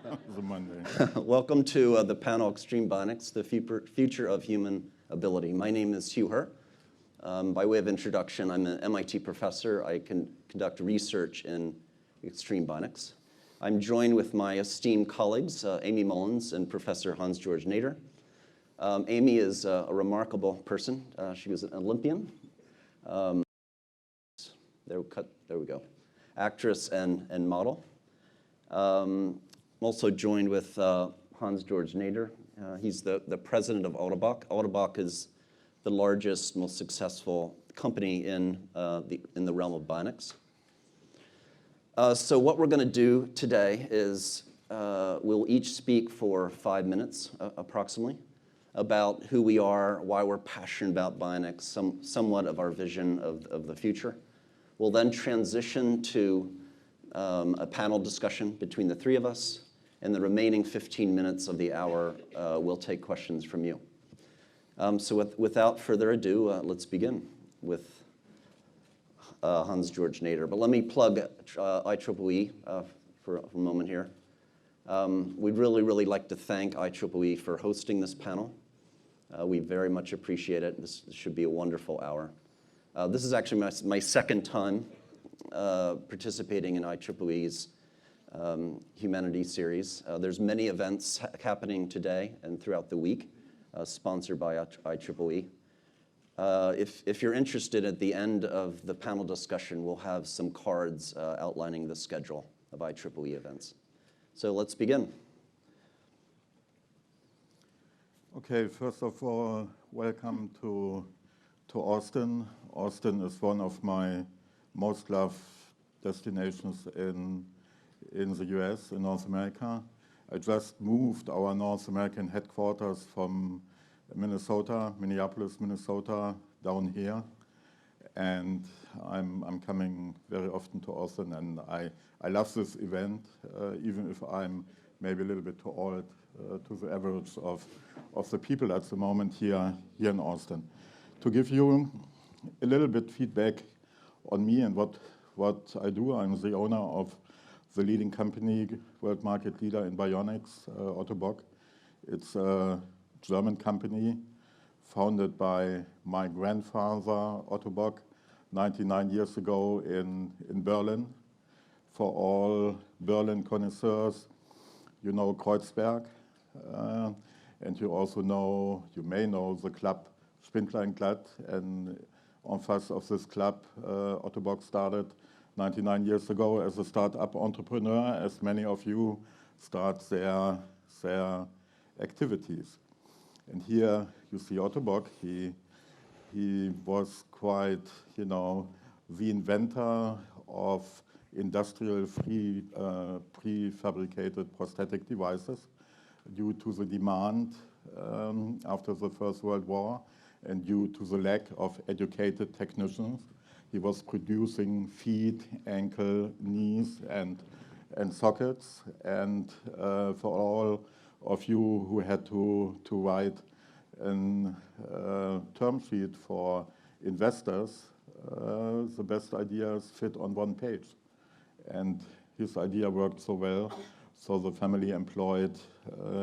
The Monday. Welcome to the panel Extreme Bionics, the future of human ability. My name is Hugh Herr. By way of introduction, I'm an MIT professor. I conduct research in extreme bionics. I'm joined with my esteemed colleagues, Aimee Mullins and Professor Hans-Georg Näder. Aimee is a remarkable person. She was an Olympian. There we go. Actress and model. I'm also joined with Hans-Georg Näder. He's the president of Ottobock. Ottobock is the largest, most successful company in the realm of bionics. So what we're going to do today is we'll each speak for 5 minutes, approximately, about who we are, why we're passionate about bionics, somewhat of our vision of the future. We'll then transition to a panel discussion between the three of us, and the remaining 15 minutes of the hour, we'll take questions from you. So without further ado, let's begin with Hans-Georg Näder. But let me plug IEEE for a moment here. We'd really like to thank IEEE for hosting this panel. We very much appreciate it. This should be a wonderful hour. This is actually my second time participating in IEEE's Humanities Series. There's many events happening today and throughout the week, sponsored by IEEE. If you're interested, at the end of the panel discussion, we'll have some cards outlining the schedule of IEEE events. So let's begin. Okay, first of all, welcome to Austin. Austin is one of my most loved destinations in the US, in North America. I just moved our North American headquarters from Minnesota, Minneapolis, Minnesota, down here. And I'm coming very often to Austin, and I love this event, even if I'm maybe a little bit too old to the average of the people at the moment here in Austin. To give you a little bit feedback on me and what I do, I'm the owner of the leading company, world market leader in bionics, Ottobock. It's a German company founded by my grandfather, Ottobock, 99 years ago in Berlin. For all Berlin connoisseurs, you know Kreuzberg, and you may know the club Spindler&Glatt, and en face of this club, Ottobock started 99 years ago as a startup entrepreneur, as many of you start their activities. And here you see Ottobock. He was quite, the inventor of industrial prefabricated prosthetic devices due to the demand after the First World War and due to the lack of educated technicians. He was producing feet, ankle, knees, and sockets. And for all of you who had to write a term sheet for investors, the best ideas fit on one page. And his idea worked so well, so the family employed,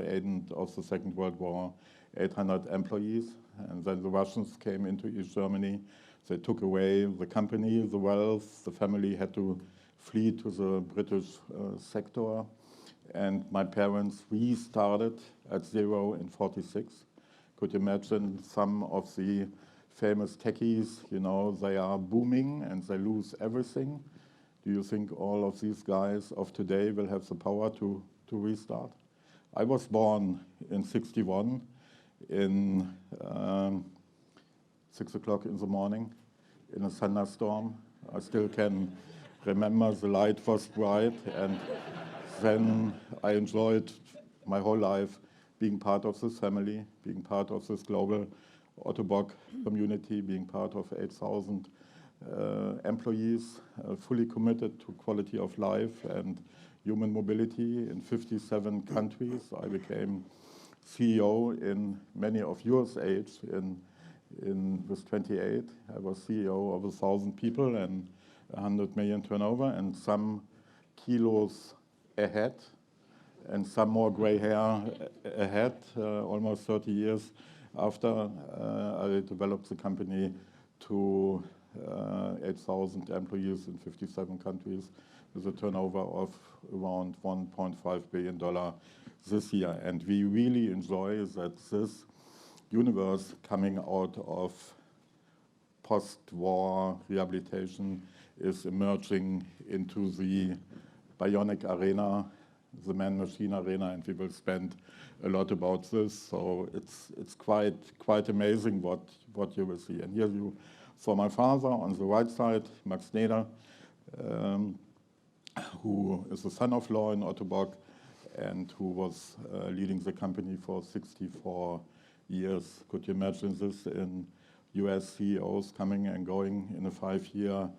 end of the Second World War, 800 employees. And then the Russians came into East Germany. They took away the company, the wealth. The family had to flee to the British sector. And my parents restarted at zero in '46. Could you imagine some of the famous techies, they are booming and they lose everything. Do you think all of these guys of today will have the power to restart? I was born in '61 in 6 o'clock in the morning in a thunderstorm. I still can remember the light was bright, and then I enjoyed my whole life being part of this family, being part of this global Ottobock community, being part of 8,000 employees, fully committed to quality of life and human mobility in 57 countries. I became CEO in many of your age with 28. I was CEO of 1,000 people and 100 million turnover, and some kilos ahead and some more gray hair ahead, almost 30 years after I developed the company to 8,000 employees in 57 countries with a turnover of around $1.5 billion this year. And we really enjoy that this universe coming out of post-war rehabilitation is emerging into the bionic arena, the man-machine arena, and we will spend a lot about this. So it's quite amazing what you will see. And here you saw my father on the right side, Max Näeder, who is the son-in-law in Ottobock and who was leading the company for 64 years. Could you imagine this in US CEOs coming and going in a 5-year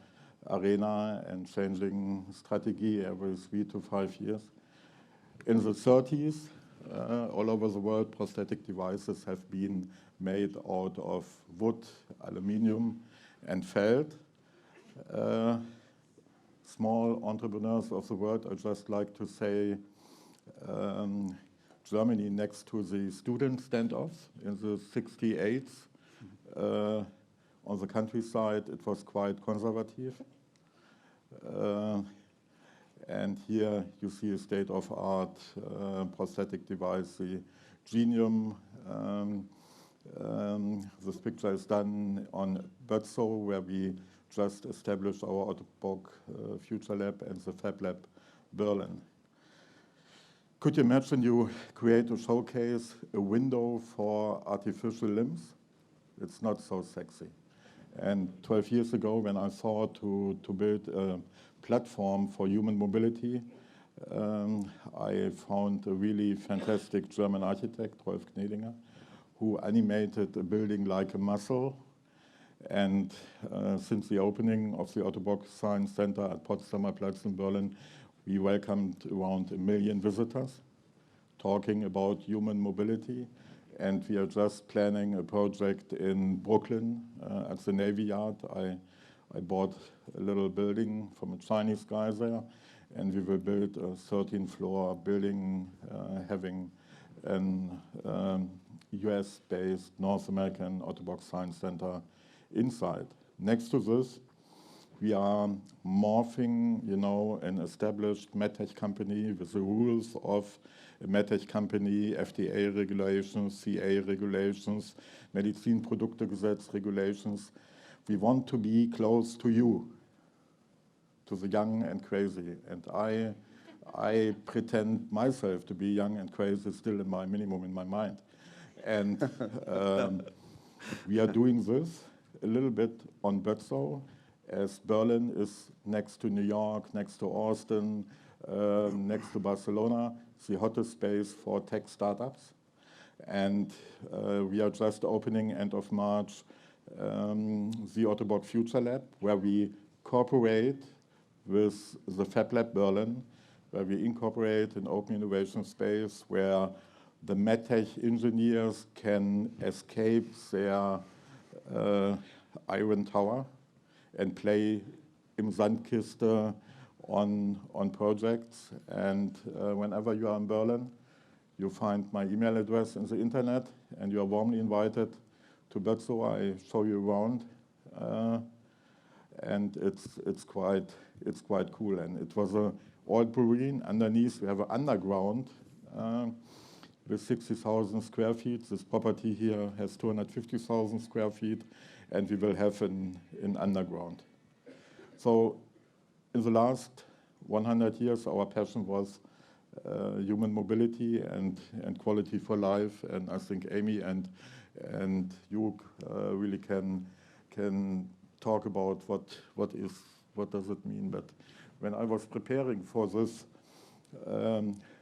arena and changing strategy every 3 to 5 years? In the 30s, all over the world, prosthetic devices have been made out of wood, aluminium, and felt. Small entrepreneurs of the world, I just like to say Germany next to the student standoffs in the 68s. On the countryside, it was quite conservative. And here you see a state-of-art prosthetic device, the Genium. This picture is done on Bötzow, where we just established our Ottobock Future Lab and the Fab Lab Berlin. Could you imagine you create a showcase, a window for artificial limbs? It's not so sexy. And 12 years ago, when I thought to build a platform for human mobility, I found a really fantastic German architect, Rolf Knedinger, who animated a building like a muscle. And since the opening of the Ottobock Science Center at Potsdamer Platz in Berlin, we welcomed around 1 million visitors talking about human mobility. And we are just planning a project in Brooklyn at the Navy Yard. I bought a little building from a Chinese guy there, and we will build a 13-floor building having an US-based North American Ottobock Science Center inside. Next to this, we are morphing, an established medtech company with the rules of a medtech company, FDA regulations, CA regulations, Medizinproduktegesetz regulations. We want to be close to you, to the young and crazy. And I pretend myself to be young and crazy still in my minimum in my mind. And we are doing this a little bit on Bötzow, as Berlin is next to New York, next to Austin, next to Barcelona, the hottest space for tech startups. And we are just opening end of March the Ottobock Future Lab, where we cooperate with the Fab Lab Berlin, where we incorporate an open innovation space where the medtech engineers can escape their iron tower and play im Sandkiste on projects. And whenever you are in Berlin, you find my email address in the internet, and you are warmly invited to Bötzow. I show you around, and it's quite cool. And it was an old brewery. Underneath, we have an underground with 60,000 square feet. This property here has 250,000 square feet, and we will have an underground. So in the last 100 years, our passion was human mobility and quality for life. And I think Aimee and Hugh really can talk about what does it mean. But when I was preparing for this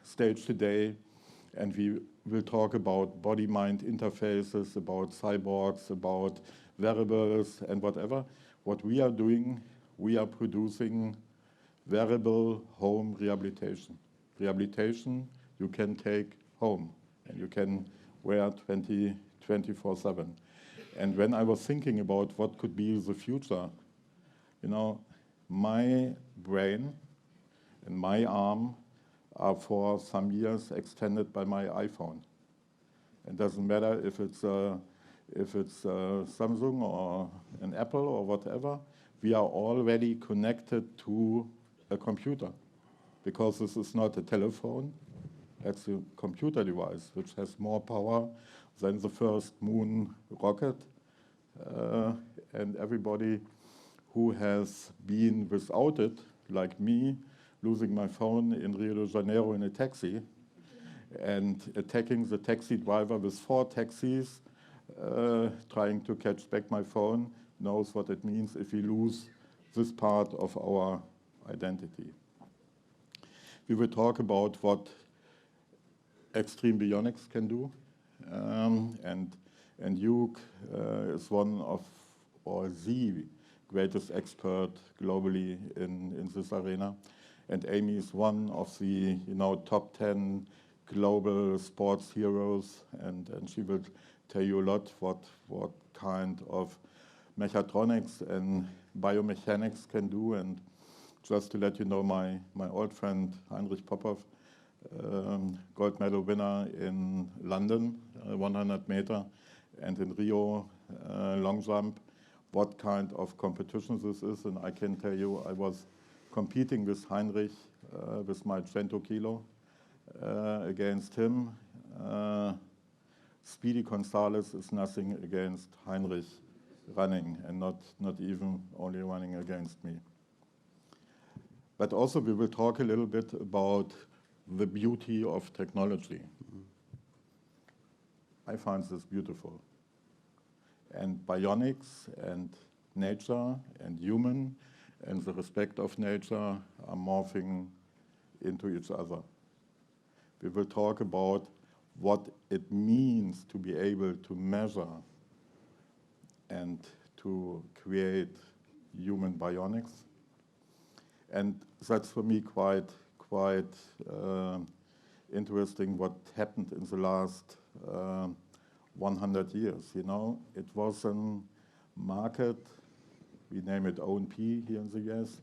stage today, and we will talk about body-mind interfaces, about cyborgs, about wearables, and whatever, what we are doing, we are producing wearable home rehabilitation. Rehabilitation you can take home, and you can wear 24/7. And when I was thinking about what could be the future, my brain and my arm are for some years extended by my iPhone. It doesn't matter if it's Samsung or an Apple or whatever. We are already connected to a computer, because this is not a telephone. It's a computer device which has more power than the first moon rocket. And everybody who has been without it, like me, losing my phone in Rio de Janeiro in a taxi and attacking the taxi driver with 4 taxis, trying to catch back my phone, knows what it means if we lose this part of our identity. We will talk about what extreme bionics can do, and Hugh is one of, or the greatest expert globally in this arena, and Aimee is one of the top 10 global sports heroes, and she will tell you a lot what kind of mechatronics and biomechanics can do. And just to let you know, my old friend Heinrich Popov, gold medal winner in London, 100 meter, and in Rio, long jump, what kind of competition this is. And I can tell you, I was competing with Heinrich with my 20 kilo against him. Speedy Gonzalez is nothing against Heinrich running, and not even only running against me. But also we will talk a little bit about the beauty of technology. I find this beautiful. And bionics and nature and human and the respect of nature are morphing into each other. We will talk about what it means to be able to measure and to create human bionics. And that's for me quite interesting what happened in the last 100 years. It was a market, we name it O&P here in the US,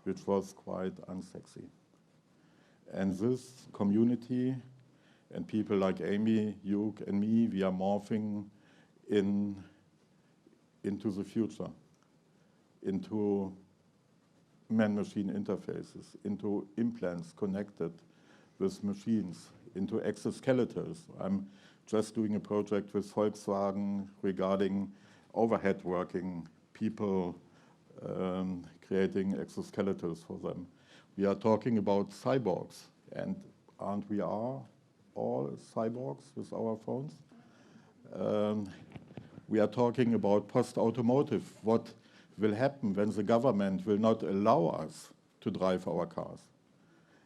which was quite unsexy. And this community and people like Aimee, Hugh, and me, we are morphing into the future, into man-machine interfaces, into implants connected with machines, into exoskeletons. I'm just doing a project with Volkswagen regarding overhead working people, creating exoskeletons for them. We are talking about cyborgs, and aren't we all cyborgs with our phones? We are talking about post-automotive, what will happen when the government will not allow us to drive our cars.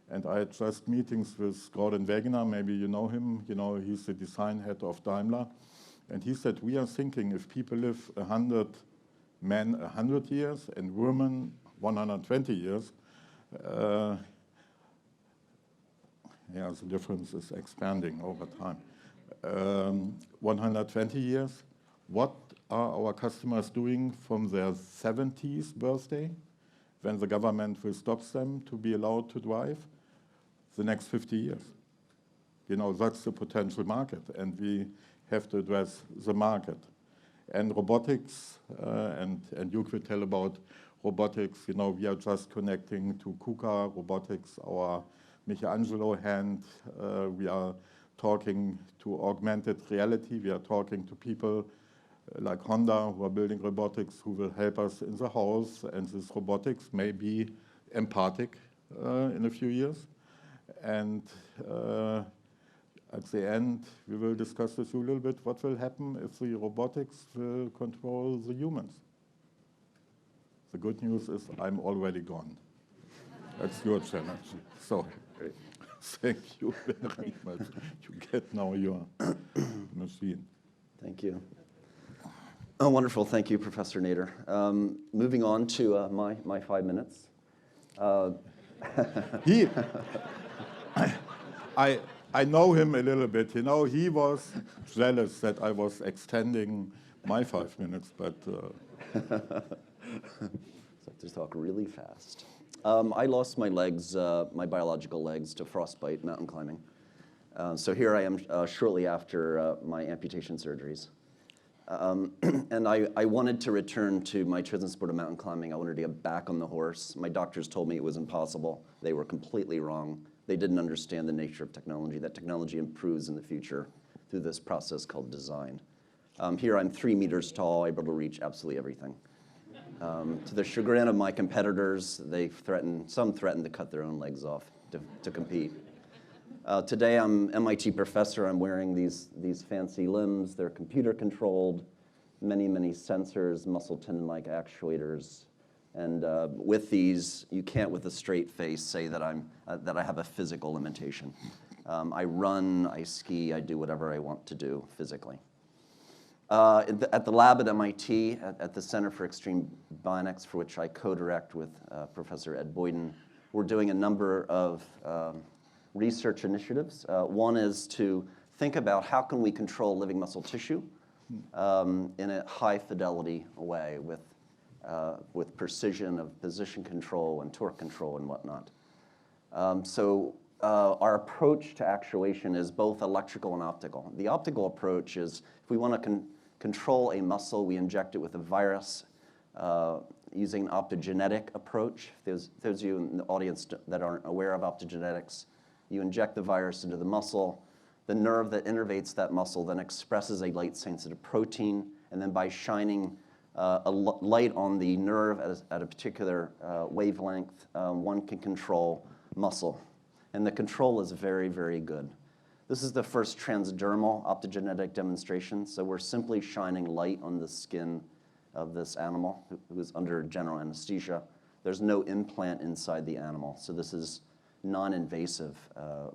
And I had just meetings with Gordon Wegener, maybe you know him, he's the design head of Daimler. And he said, we are thinking if people live 100 years and women 120 years, the difference is expanding over time. 120 years, what are our customers doing from their 70th birthday, when the government will stop them to be allowed to drive, the next 50 years? That's the potential market, and we have to address the market. And robotics, and you will tell about robotics, we are just connecting to KUKA robotics, our Michelangelo hand. We are talking to augmented reality. We are talking to people like Honda who are building robotics who will help us in the house. And this robotics may be empathic in a few years. And at the end, we will discuss with you a little bit what will happen if the robotics will control the humans. The good news is I'm already gone. That's your challenge. So thank you very much. You get now your machine. Thank you. Oh, wonderful. Thank you, Professor Näder. Moving on to my 5 minutes. I know him a little bit. He was jealous that I was extending my 5 minutes, but... So I have to talk really fast. I lost my legs, my biological legs, to frostbite mountain climbing. So here I am shortly after my amputation surgeries. And I wanted to return to my chosen sport of mountain climbing. I wanted to get back on the horse. My doctors told me it was impossible. They were completely wrong. They didn't understand the nature of technology, that technology improves in the future through this process called design. Here I'm 3 meters tall, able to reach absolutely everything. To the chagrin of my competitors, some threatened to cut their own legs off to compete. Today I'm MIT professor. I'm wearing these fancy limbs. They're computer controlled, many sensors, muscle tendon-like actuators. And with these, you can't with a straight face say that I have a physical limitation. I run, I ski, I do whatever I want to do physically. At the lab at MIT, at the Center for Extreme Bionics, for which I co-direct with Professor Ed Boyden, we're doing a number of research initiatives. One is to think about how can we control living muscle tissue in a high fidelity way with precision of position control and torque control and whatnot. Our approach to actuation is both electrical and optical. The optical approach is if we want to control a muscle, we inject it with a virus using an optogenetic approach. Those of you in the audience that aren't aware of optogenetics, you inject the virus into the muscle. The nerve that innervates that muscle then expresses a light-sensitive protein, and then by shining light on the nerve at a particular wavelength, one can control muscle. And the control is very, very good. This is the first transdermal optogenetic demonstration. So we're simply shining light on the skin of this animal who is under general anesthesia. There's no implant inside the animal. So this is non-invasive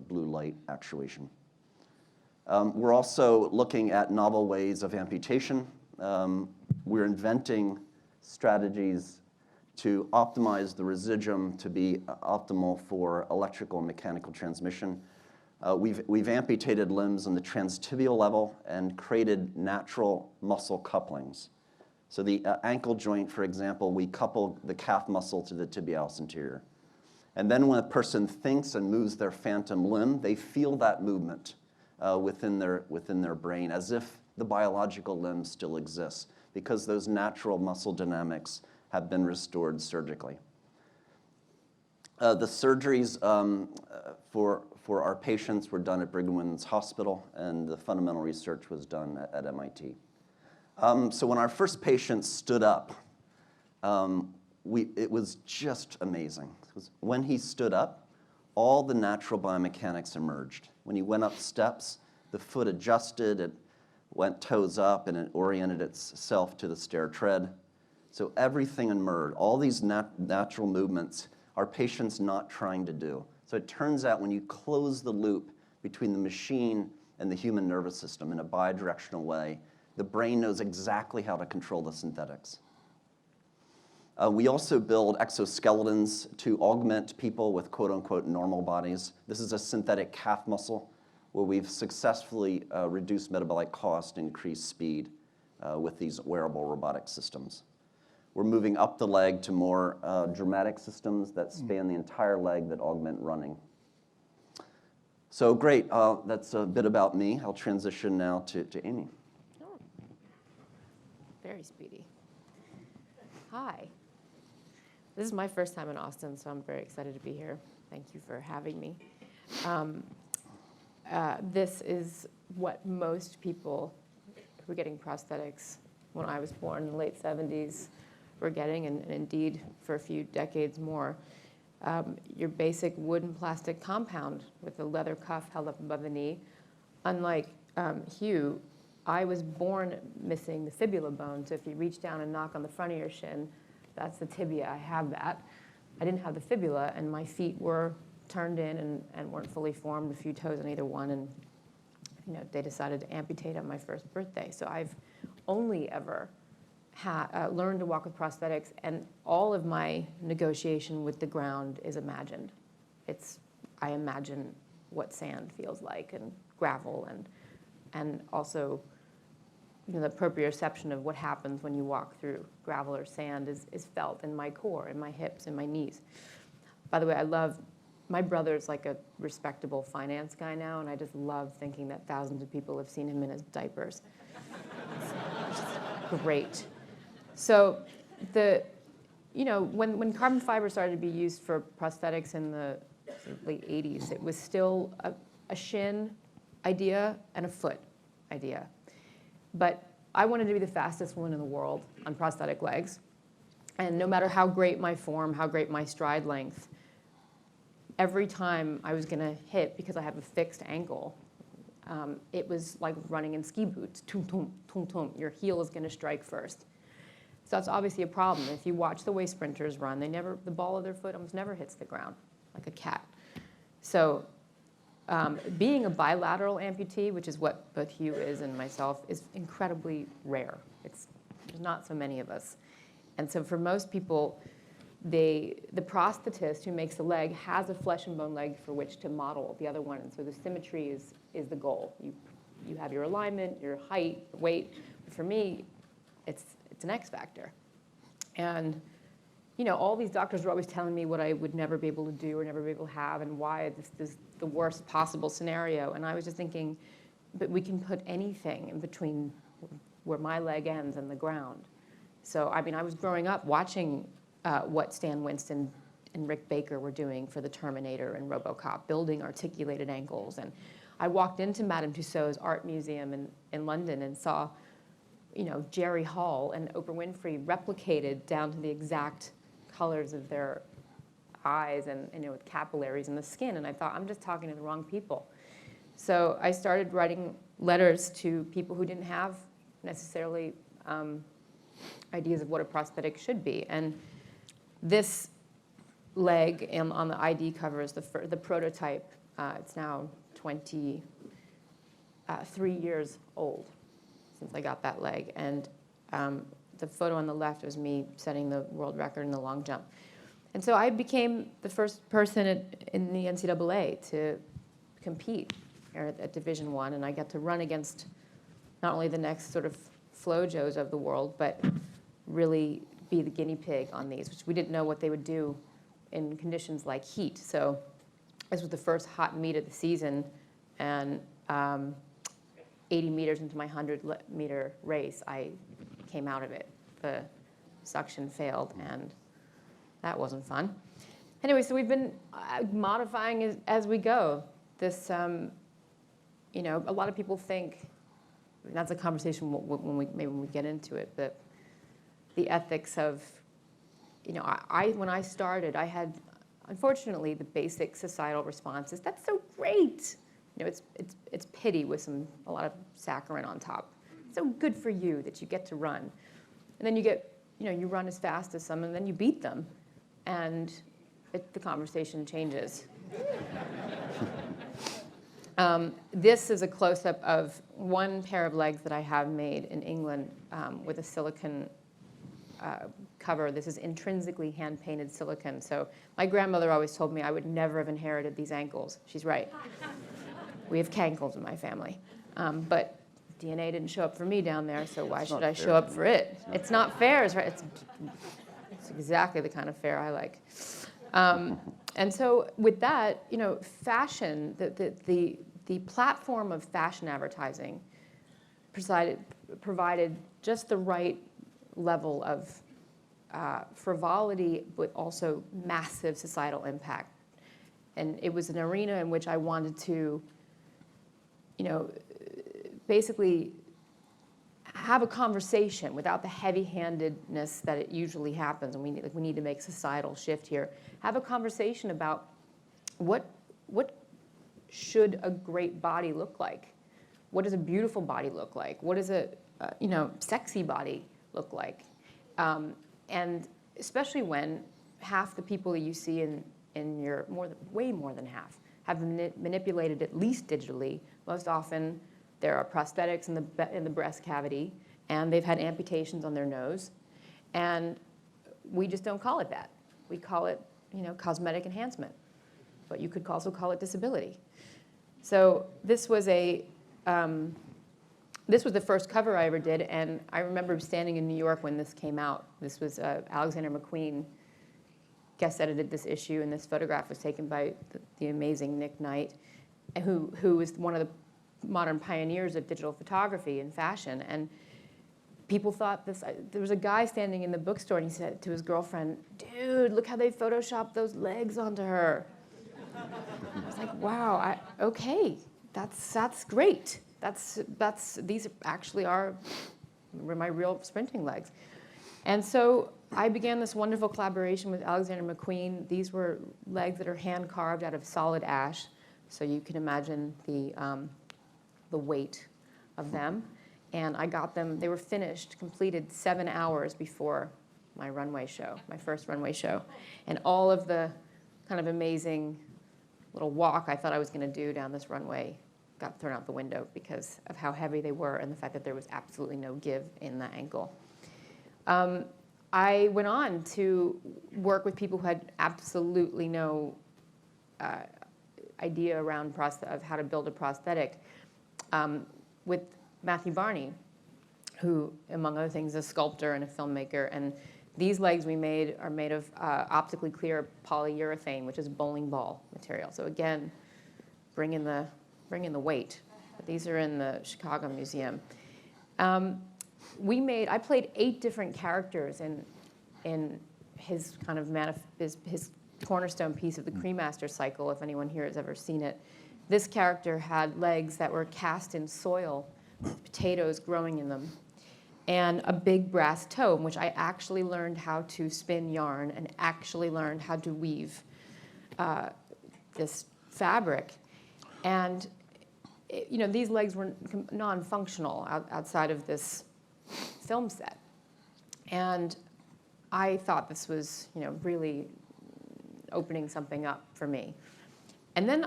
blue light actuation. We're also looking at novel ways of amputation. We're inventing strategies to optimize the residuum to be optimal for electrical and mechanical transmission. We've amputated limbs on the transtibial level and created natural muscle couplings. So the ankle joint, for example, we couple the calf muscle to the tibialis anterior. And then when a person thinks and moves their phantom limb, they feel that movement within their brain as if the biological limb still exists because those natural muscle dynamics have been restored surgically. The surgeries for our patients were done at Brigham and Women's Hospital, and the fundamental research was done at MIT. So when our first patient stood up, it was just amazing. When he stood up, all the natural biomechanics emerged. When he went up steps, the foot adjusted, it went toes up, and it oriented itself to the stair tread. So everything emerged. All these natural movements are patients not trying to do. So it turns out when you close the loop between the machine and the human nervous system in a bidirectional way, the brain knows exactly how to control the synthetics. We also build exoskeletons to augment people with quote-unquote normal bodies. This is a synthetic calf muscle where we've successfully reduced metabolic cost and increased speed with these wearable robotic systems. We're moving up the leg to more dramatic systems that span the entire leg that augment running. So great, that's a bit about me. I'll transition now to Aimee. Oh, very speedy. Hi. This is my first time in Austin, so I'm very excited to be here. Thank you for having me. This is what most people who are getting prosthetics when I was born in the late 70s were getting, and indeed for a few decades more. Your basic wood and plastic compound with a leather cuff held up above the knee. Unlike Hugh, I was born missing the fibula bone, so if you reach down and knock on the front of your shin, that's the tibia. I have that. I didn't have the fibula, and my feet were turned in and weren't fully formed, a few toes on either one, and they decided to amputate on my first birthday. So I've only ever learned to walk with prosthetics, and all of my negotiation with the ground is imagined. I imagine what sand feels like, and gravel, and also the proprioception of what happens when you walk through gravel or sand is felt in my core, in my hips, in my knees. by the way, my brother's like a respectable finance guy now, and I just love thinking that thousands of people have seen him in his diapers. It's just great. So when carbon fiber started to be used for prosthetics in the late 80s, it was still a shin idea and a foot idea. But I wanted to be the fastest woman in the world on prosthetic legs. And no matter how great my form, how great my stride length, every time I was going to hit, because I have a fixed ankle, it was like running in ski boots. Tum, tum, tum, tum. Your heel is going to strike first. So that's obviously a problem. If you watch the way sprinters run, the ball of their foot almost never hits the ground, like a cat. So being a bilateral amputee, which is what both Hugh is and myself, is incredibly rare. There's not so many of us. And so for most people, the prosthetist who makes the leg has a flesh and bone leg for which to model the other one. And so the symmetry is the goal. You have your alignment, your height, weight. But for me, it's an X factor. And all these doctors were always telling me what I would never be able to do or never be able to have, and why this is the worst possible scenario. And I was just thinking, but we can put anything in between where my leg ends and the ground. So, I mean, I was growing up watching what Stan Winston and Rick Baker were doing for the Terminator and RoboCop, building articulated ankles. And I walked into Madame Tussauds Art Museum in London and saw, Jerry Hall and Oprah Winfrey replicated down to the exact colors of their eyes and with capillaries in the skin. And I thought, I'm just talking to the wrong people. So I started writing letters to people who didn't have necessarily ideas of what a prosthetic should be. And this leg on the ID cover is the prototype. It's now 23 years old since I got that leg. And the photo on the left was me setting the world record in the long jump. And so I became the first person in the NCAA to compete at Division I, and I got to run against not only the next sort of Flojos of the world, but really be the guinea pig on these, which we didn't know what they would do in conditions like heat. So this was the first hot meet of the season, and 80 meters into my 100-meter race, I came out of it. The suction failed, and that wasn't fun. Anyway, so we've been modifying as we go. This, a lot of people think, and that's a conversation when we get into it, that the ethics of, when I started, I had, unfortunately, the basic societal response is, that's so great. It's pity with a lot of saccharin on top. It's so good for you that you get to run. And then you run as fast as someone, and then you beat them. And the conversation changes. This is a close-up of one pair of legs that I have made in England with a silicone cover. This is intrinsically hand-painted silicone. So my grandmother always told me I would never have inherited these ankles. She's right. We have cankles in my family. But DNA didn't show up for me down there, so why should I show up for it? It's not fair. It's exactly the kind of fair I like. And so with that, fashion, the platform of fashion advertising provided just the right level of frivolity, but also massive societal impact. And it was an arena in which I wanted to, basically have a conversation without the heavy-handedness that it usually happens, and we need to make societal shift here. Have a conversation about what should a great body look like? What does a beautiful body look like? What does a sexy body look like? And especially when half the people that you see in your way more than half have been manipulated at least digitally. Most often, there are prosthetics in the breast cavity, and they've had amputations on their nose, and we just don't call it that. We call it, cosmetic enhancement, but you could also call it disability. So this was the first cover I ever did, and I remember standing in New York when this came out. This was Alexander McQueen guest edited this issue, and this photograph was taken by the amazing Nick Knight, who was one of the modern pioneers of digital photography and fashion. And people thought this, there was a guy standing in the bookstore, and he said to his girlfriend, "Dude, look how they photoshopped those legs onto her." I was like, wow, okay, that's great. These actually are my real sprinting legs. And so I began this wonderful collaboration with Alexander McQueen. These were legs that are hand carved out of solid ash, so you can imagine the weight of them. And I got them, they were finished, completed 7 hours before my runway show, my first runway show. And all of the kind of amazing little walk I thought I was going to do down this runway got thrown out the window because of how heavy they were and the fact that there was absolutely no give in the ankle. I went on to work with people who had absolutely no idea around of how to build a prosthetic, with Matthew Varney, who, among other things, is a sculptor and a filmmaker. And these legs we made are made of optically clear polyurethane, which is bowling ball material. So again, bring in the weight. But these are in the Chicago Museum. I played 8 different characters in his kind of his cornerstone piece of the Cremaster cycle, if anyone here has ever seen it. This character had legs that were cast in soil, with potatoes growing in them, and a big brass toe, in which I actually learned how to spin yarn and actually learned how to weave this fabric. And these legs were non-functional outside of this film set. And I thought this was, really opening something up for me. And then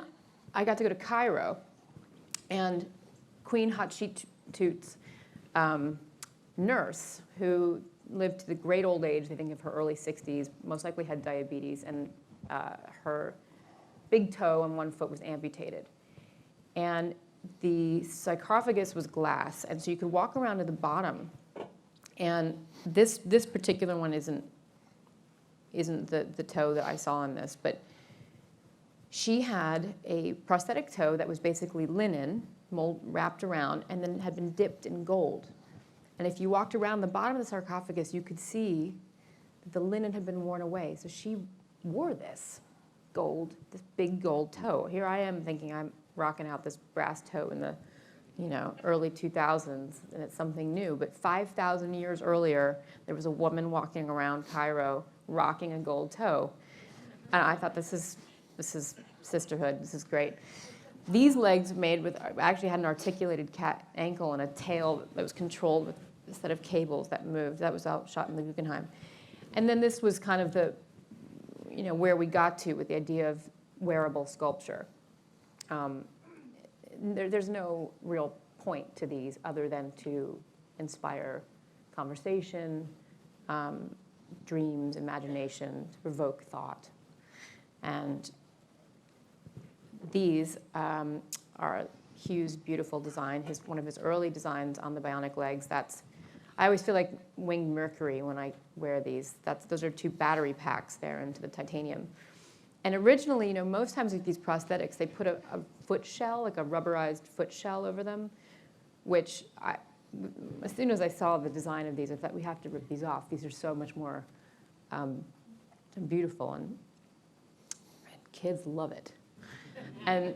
I got to go to Cairo, and Queen Hatshepsut's nurse, who lived to the great old age, I think of her early 60s, most likely had diabetes, and her big toe on one foot was amputated. And the sarcophagus was glass, and so you could walk around to the bottom. And this particular one isn't the toe that I saw in this, but she had a prosthetic toe that was basically linen, mold wrapped around, and then had been dipped in gold. And if you walked around the bottom of the sarcophagus, you could see that the linen had been worn away. So she wore this big gold toe. Here I am thinking I'm rocking out this brass toe in the early 2000s, and it's something new. But 5,000 years earlier, there was a woman walking around Cairo rocking a gold toe. And I thought, this is sisterhood, this is great. These legs actually had an articulated cat ankle and a tail that was controlled with a set of cables that moved. That was all shot in the Guggenheim. And then this was kind of the, where we got to with the idea of wearable sculpture. There's no real point to these other than to inspire conversation, dreams, imagination, to provoke thought. And these are Hugh's beautiful design, one of his early designs on the bionic legs. I always feel like winged Mercury when I wear these. Those are 2 battery packs there into the titanium. And originally, most times with these prosthetics, they put a foot shell, like a rubberized foot shell over them, which as soon as I saw the design of these, I thought, we have to rip these off. These are so much more beautiful, and kids love it. And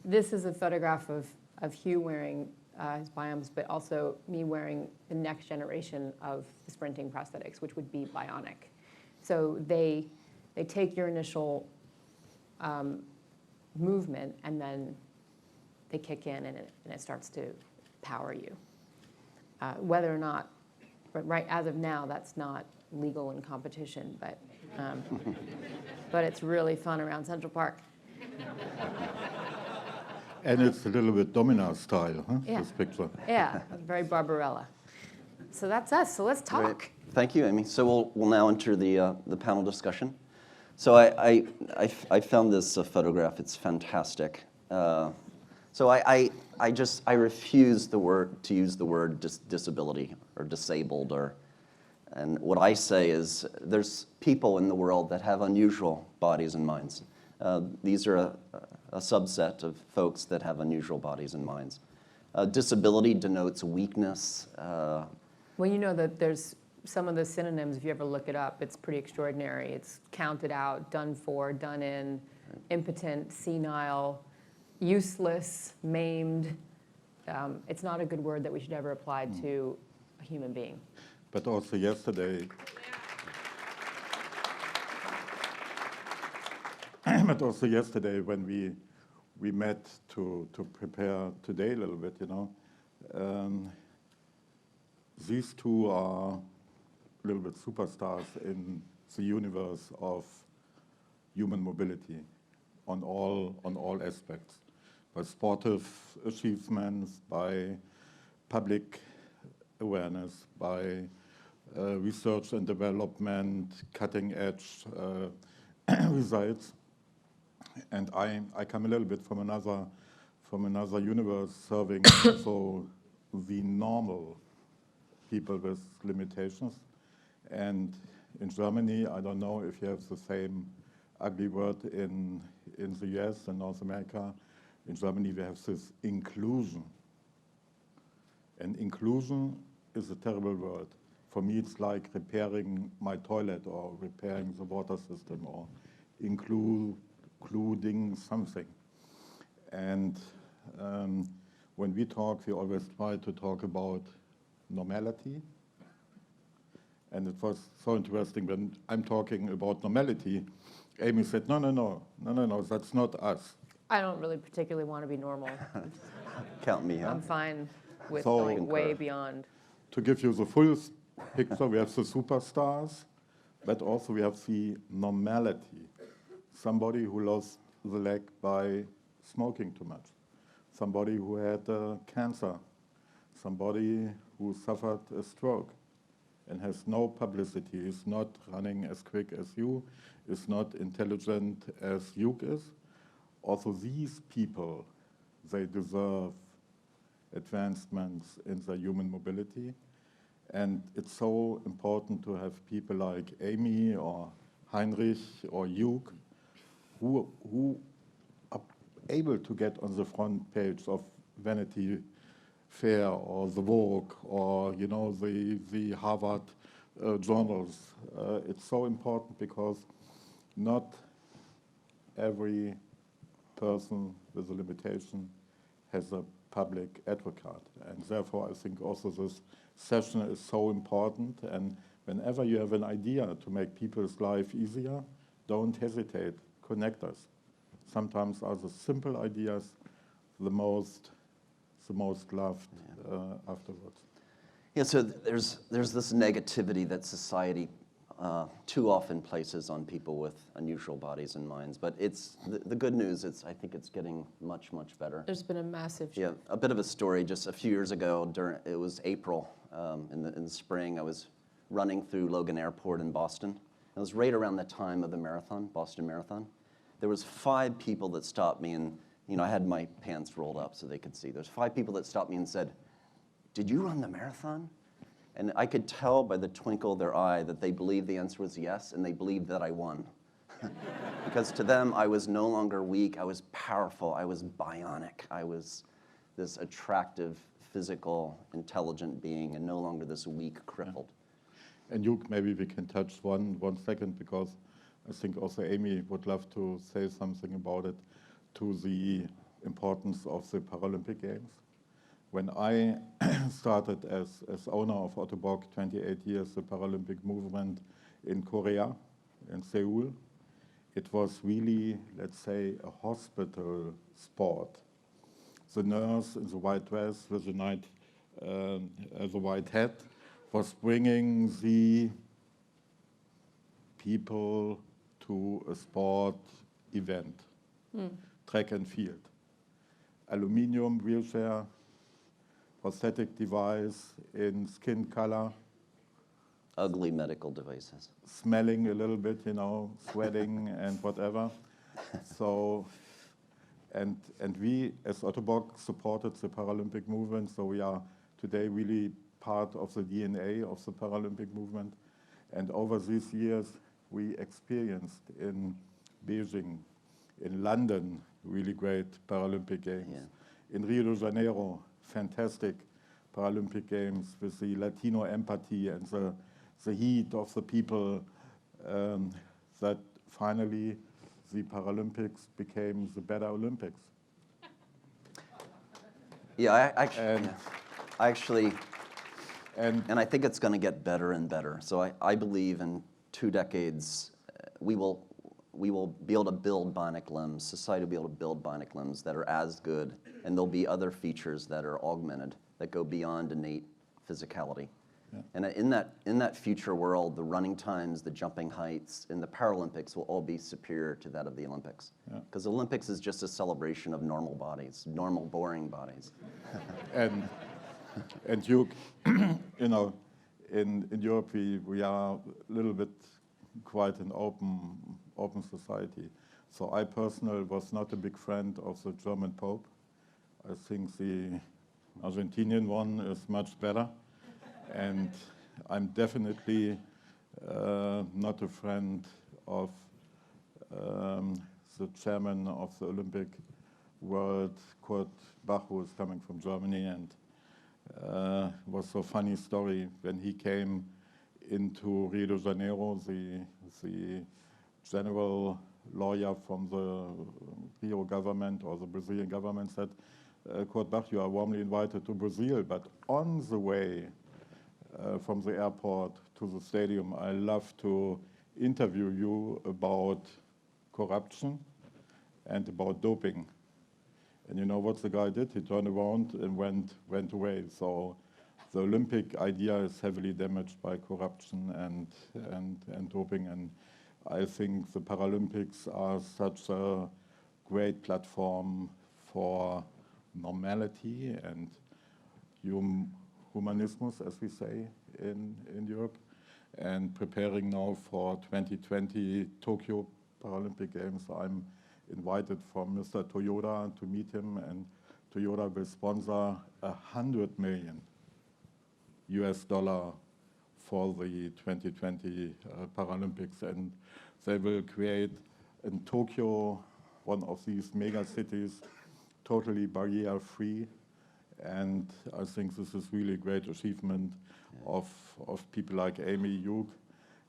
this is a photograph of Hugh wearing his biomes, but also me wearing the next generation of the sprinting prosthetics, which would be bionic. So they take your initial movement, and then they kick in, and it starts to power you. Whether or not, right as of now, that's not legal in competition, but it's really fun around Central Park. And it's a little bit Domina style, huh? Yeah. This picture. Yeah, very Barbarella. So that's us. So let's talk. Great. Thank you, Aimee. So we'll now enter the panel discussion. So I found this photograph. It's fantastic. So I refuse to use the word disability or disabled, or And what I say is there's people in the world that have unusual bodies and minds. These are a subset of folks that have unusual bodies and minds. Disability denotes weakness. Well, you know that there's some of the synonyms, if you ever look it up, it's pretty extraordinary. It's counted out, done for, done in, impotent, senile, useless, maimed. It's not a good word that we should ever apply to a human being. But also yesterday, when we met to prepare today a little bit, you know, these two are a little bit superstars in the universe of human mobility on all aspects, by sportive achievements, by public awareness, by research and development, cutting edge results. And I come a little bit from another universe, serving also the normal people with limitations. And in Germany, I don't know if you have the same ugly word in the US and North America. In Germany, we have this inclusion. And inclusion is a terrible word. For me, it's like repairing my toilet or repairing the water system or including something. And when we talk, we always try to talk about normality. And it was so interesting when I'm talking about normality, Aimee said, no, that's not us. I don't really particularly want to be normal. Count me out. I'm fine with So- going way beyond. To give you the full picture, we have the superstars, but also we have the normality. Somebody who lost the leg by smoking too much. Somebody who had cancer. Somebody who suffered a stroke and has no publicity, is not running as quick as you, is not intelligent as Hugh is. Also, these people, they deserve advancements in their human mobility. And it's so important to have people like Aimee or Heinrich or Hugh who are able to get on the front page of Vanity Fair or the Vogue or, you know, the Harvard journals. It's so important because not every person with a limitation has a public advocate. And therefore, I think also this session is so important. And whenever you have an idea to make people's life easier, don't hesitate, connect us. Sometimes are the simple ideas the most loved afterwards. Yeah, so there's this negativity that society too often places on people with unusual bodies and minds. But it's the good news is I think it's getting much, much better. There's been a massive Yeah, a bit of a story. Just a few years ago, it was April in the spring. I was running through Logan Airport in Boston. It was right around the time of the marathon, Boston Marathon. There was 5 people that stopped me, and you know I had my pants rolled up so they could see. There's 5 people that stopped me and said, "Did you run the marathon?" And I could tell by the twinkle of their eye that they believed the answer was yes, and they believed that I won. Because to them, I was no longer weak, I was powerful, I was bionic. I was this attractive, physical, intelligent being, and no longer this weak, crippled. And Hugh, maybe we can touch one second, because I think also Aimee would love to say something about it, to the importance of the Paralympic Games. When I started as owner of Ottobock 28 years, the Paralympic movement in Korea, in Seoul, it was really, let's say, a hospital sport. The nurse in the white dress with the white hat was bringing the people to a sport event, track and field. Aluminium wheelchair, prosthetic device in skin color. Ugly medical devices. Smelling a little bit, you know, sweating and whatever. So, and we as Ottobock supported the Paralympic movement, so we are today really part of the DNA of the Paralympic movement. And over these years, we experienced in Beijing, in London, really great Paralympic Games. Yeah. In Rio de Janeiro, fantastic Paralympic Games with the Latino empathy and the heat of the people, that finally the Paralympics became the better Olympics. Yeah, And- and I think it's going to get better and better. So I believe in 2 decades, we will be able to build bionic limbs, society will be able to build bionic limbs that are as good, and there'll be other features that are augmented, that go beyond innate physicality. Yeah. And in that future world, the running times, the jumping heights in the Paralympics will all be superior to that of the Olympics. Yeah. Because the Olympics is just a celebration of normal bodies, normal, boring bodies. And you know, in Europe we are a little bit quite an open society. So I personally was not a big friend of the German Pope. I think the Argentinian one is much better. And I'm definitely not a friend of the chairman of the Olympic World, Kurt Bach, who is coming from Germany. And it was a funny story when he came into Rio de Janeiro, the general lawyer from the Rio government or the Brazilian government said, Kurt Bach, you are warmly invited to Brazil, but on the way from the airport to the stadium, I love to interview you about corruption and about doping. And you know what the guy did? He turned around and went away. So the Olympic idea is heavily damaged by corruption and doping. And I think the Paralympics are such a great platform for normality and humanismus, as we say in Europe, and preparing now for 2020 Tokyo Paralympic Games. I'm invited from Mr. Toyoda to meet him, and Toyota will sponsor $100 million for the 2020 Paralympics, and they will create in Tokyo, one of these mega cities, totally barrier-free. And I think this is really a great achievement of people like Aimee, Hugh,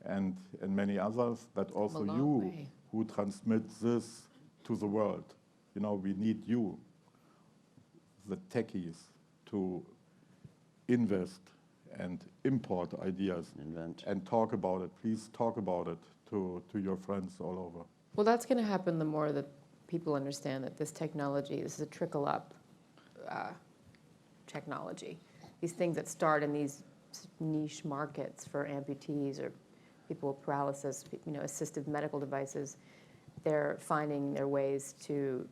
and many others, but also you who transmit this to the world. You know, we need you, the techies, to invest and import ideas and talk about it. Please talk about it to your friends all over. Well, that's going to happen the more that people understand that this technology, this is a trickle-up technology. These things that start in these niche markets for amputees or people with paralysis, assistive medical devices, they're finding their ways to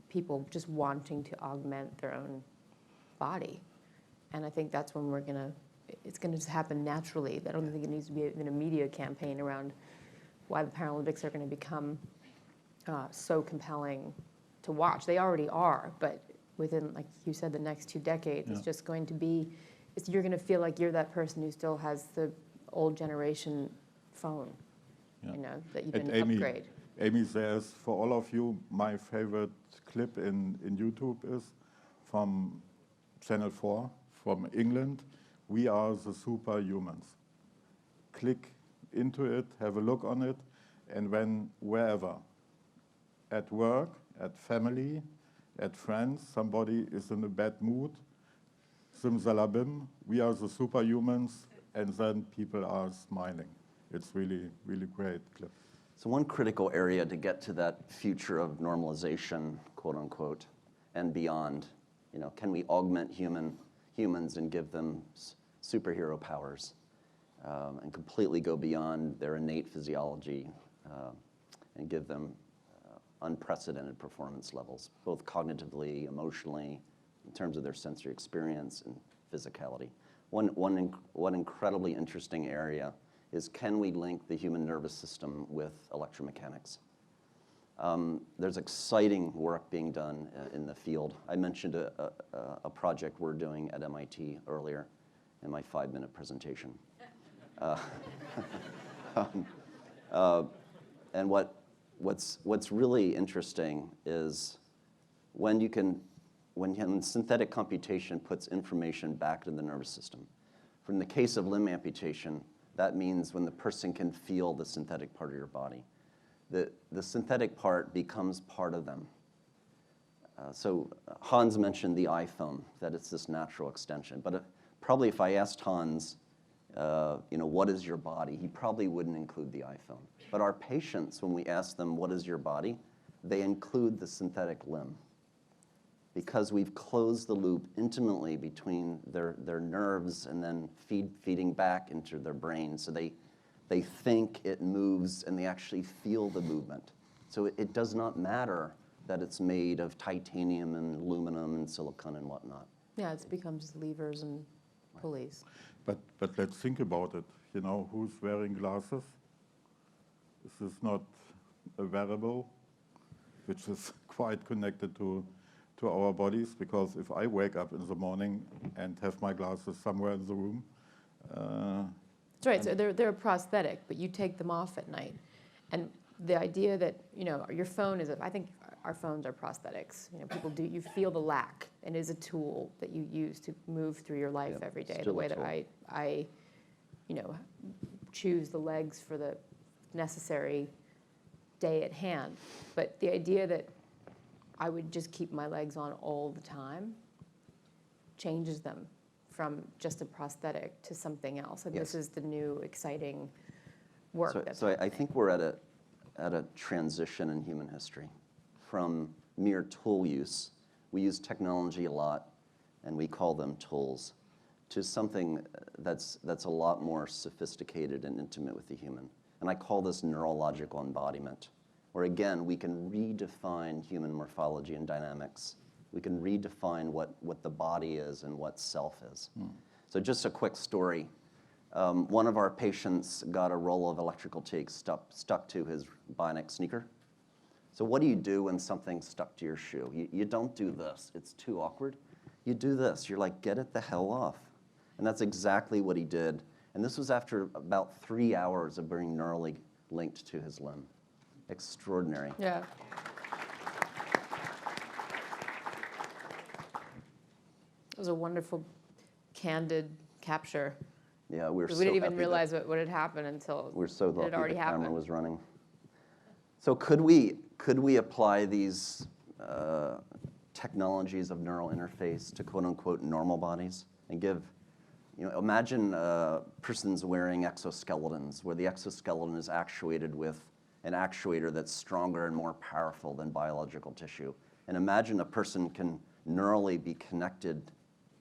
people just wanting to augment their own body. And I think that's when it's going to just happen naturally. I don't think it needs to be even a media campaign around why the Paralympics are going to become so compelling to watch. They already are, but within, like you said, the next 2 decades, it's just going to be, you're going to feel like you're that person who still has the old generation phone, that you didn't upgrade. Aimee says, for all of you, my favorite clip in YouTube is from Channel 4, from England. We are the superhumans. Click into it, have a look on it, and wherever, at work, at family, at friends, somebody is in a bad mood, simsalabim, we are the superhumans, and then people are smiling. It's really, really great clip. So one critical area to get to that future of normalization, quote unquote, and beyond, can we augment humans and give them superhero powers and completely go beyond their innate physiology and give them unprecedented performance levels, both cognitively, emotionally, in terms of their sensory experience and physicality. One incredibly interesting area is, can we link the human nervous system with electromechanics? There's exciting work being done in the field. I mentioned a project we're doing at MIT earlier, in my 5-minute presentation. And what's really interesting is when synthetic computation puts information back into the nervous system. From the case of limb amputation, that means when the person can feel the synthetic part of your body. The synthetic part becomes part of them. So Hans mentioned the iPhone, that it's this natural extension. But probably if I asked Hans, what is your body, he probably wouldn't include the iPhone. But our patients, when we ask them, what is your body, they include the synthetic limb, because we've closed the loop intimately between their nerves and then feeding back into their brain. So they think it moves and they actually feel the movement. So it does not matter that it's made of titanium and aluminum and silicon and whatnot. Yeah, it becomes levers and pulleys. But let's think about it. Who's wearing glasses? This is not a wearable, which is quite connected to our bodies, because if I wake up in the morning and have my glasses somewhere in the room. That's right, so they're a prosthetic, but you take them off at night. And the idea that, your phone is, I think our phones are prosthetics. You feel the lack, and it is a tool that you use to move through your life every day. The way that I choose the legs for the necessary day at hand. But the idea that I would just keep my legs on all the time changes them from just a prosthetic to something else. And this is the new exciting work. So I think we're at a transition in human history from mere tool use. We use technology a lot, and we call them tools, to something that's a lot more sophisticated and intimate with the human. And I call this neurological embodiment, where again, we can redefine human morphology and dynamics. We can redefine what the body is and what self is. So just a quick story. One of our patients got a roll of electrical tape stuck to his Bionics sneaker. So what do you do when something's stuck to your shoe? You don't do this. It's too awkward. You do this. You're like, get it the hell off. And that's exactly what he did. And this was after about 3 hours of being neurally linked to his limb. Extraordinary. Yeah. It was a wonderful, candid capture. Yeah, we didn't even realize what had happened until we're so lucky it already the happened. camera was running. So could we apply these technologies of neural interface to quote unquote normal bodies and give, imagine persons wearing exoskeletons where the exoskeleton is actuated with an actuator that's stronger and more powerful than biological tissue. And imagine a person can neurally be connected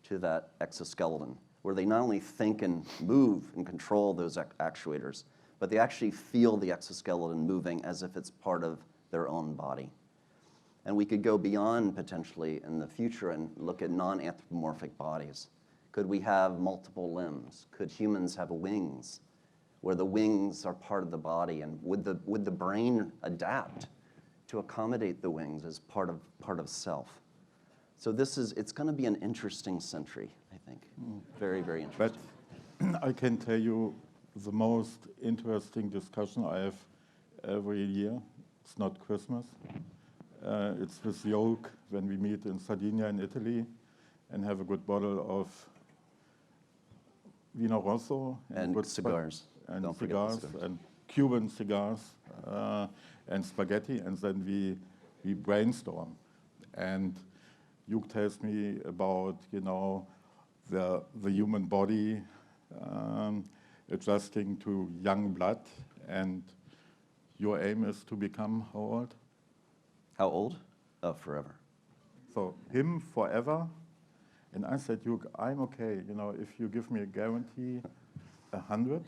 to that exoskeleton, where they not only think and move and control those actuators, but they actually feel the exoskeleton moving as if it's part of their own body. And we could go beyond potentially in the future and look at non-anthropomorphic bodies. Could we have multiple limbs? Could humans have wings, where the wings are part of the body? And would the brain adapt to accommodate the wings as part of self? So it's going to be an interesting century, I think. Very, very interesting. But I can tell you the most interesting discussion I have every year. It's not Christmas. It's with Yolk when we meet in Sardinia in Italy and have a good bottle of Vino Rosso. And cigars. And Don't forget the cigars, and Cuban cigars, and spaghetti, and then we brainstorm. And Hugh tells me about, the human body adjusting to young blood, and your aim is to become how old? How old? Oh, forever. So him forever. And I said, Hugh, I'm okay. If you give me a guarantee, 100,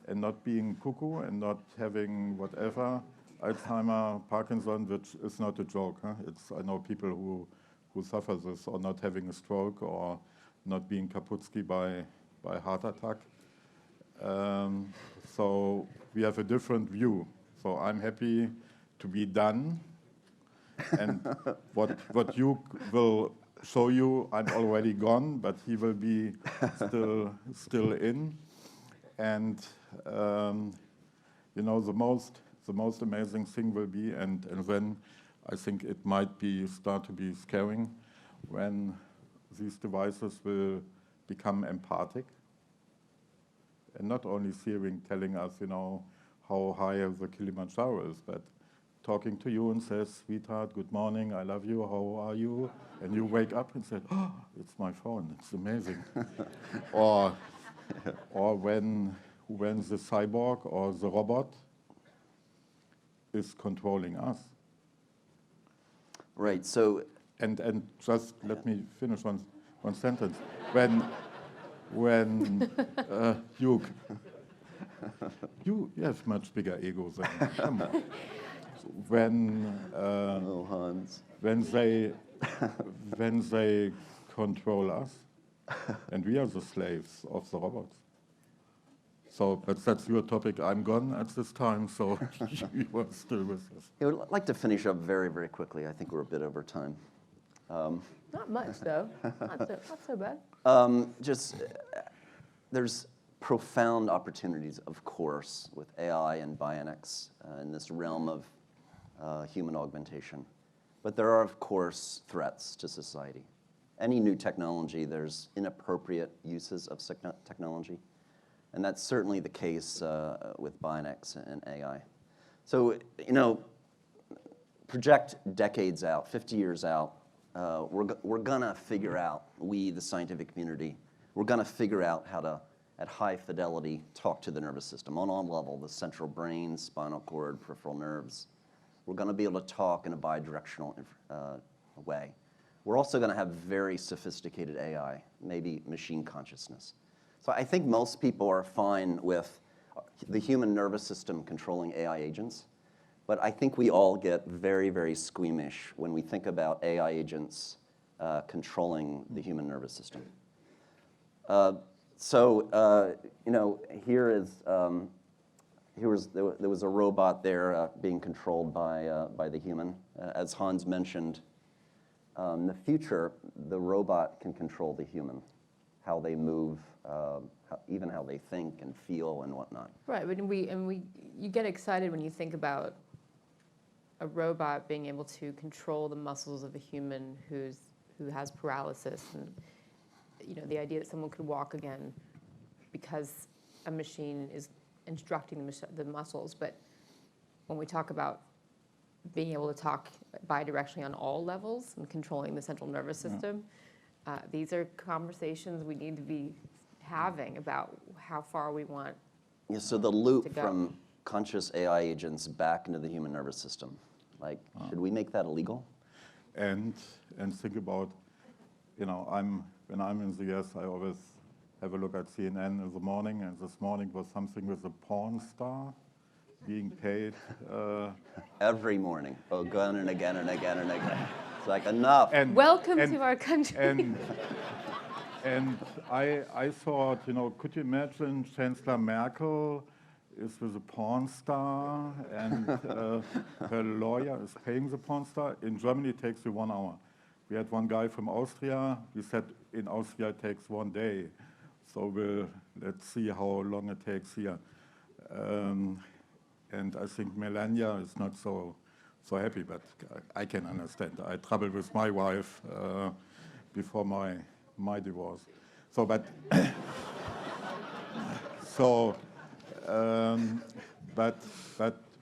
and not being cuckoo and not having whatever, Alzheimer, Parkinson, which is not a joke. Huh? I know people who suffer this, or not having a stroke, or not being Kaputsky by heart attack. So we have a different view. So I'm happy to be done. And what you will show you I'm already gone, but he will be still in. And you know, the most amazing thing will be, and then I think it might start to be scaring, when these devices will become empathic, and not only telling us, you know, how high the Kilimanjaro is, but talking to you and says, "Sweetheart, good morning, I love you, how are you?" And you wake up and say, "Oh, it's my phone, it's amazing." or when the cyborg or the robot is controlling us. Right, so... And just let me finish one sentence. When Hugh, you have much bigger ego than me. Come on. oh, Hans. When they control us, and we are the slaves of the robots. So, but that's your topic. I'm gone at this time, so you are still with us. I would like to finish up very, very quickly. I think we're a bit over time. Not much, though. Not so bad. There's profound opportunities, of course, with AI and Bionics in this realm of human augmentation. But there are, of course, threats to society. Any new technology, there's inappropriate uses of technology. And that's certainly the case with Bionics and AI. So, you know, project decades out, 50 years out, we're gonna figure out, we, the scientific community, we're gonna figure out how to, at high fidelity, talk to the nervous system on all level, the central brain, spinal cord, peripheral nerves. We're gonna be able to talk in a bidirectional way. We're also gonna have very sophisticated AI, maybe machine consciousness. So I think most people are fine with the human nervous system controlling AI agents, but I think we all get very, very squeamish when we think about AI agents controlling the human nervous system. You know, there was a robot there being controlled by the human. As Hans mentioned, in the future, the robot can control the human, how they move, even how they think and feel and whatnot. Right, you get excited when you think about a robot being able to control the muscles of a human who has paralysis, and you know, the idea that someone could walk again because a machine is instructing the muscles. But when we talk about being able to talk bidirectionally on all levels and controlling the central nervous system, these are conversations we need to be having about how far we want. Yeah, so the loop from conscious AI agents back into the human nervous system, like, should we make that illegal? And think about, you know, when I'm in the US, I always have a look at CNN in the morning, and this morning was something with a porn star being paid. Every morning, again and again and again and again. It's like, enough. Welcome to our country. And I thought, you know, could you imagine Chancellor Merkel is with a porn star, and her lawyer is paying the porn star? In Germany, it takes you 1 hour. We had one guy from Austria. We said in Austria it takes 1 day. So let's see how long it takes here. And I think Melania is not so happy, but I can understand. I troubled with my wife before my divorce. So, but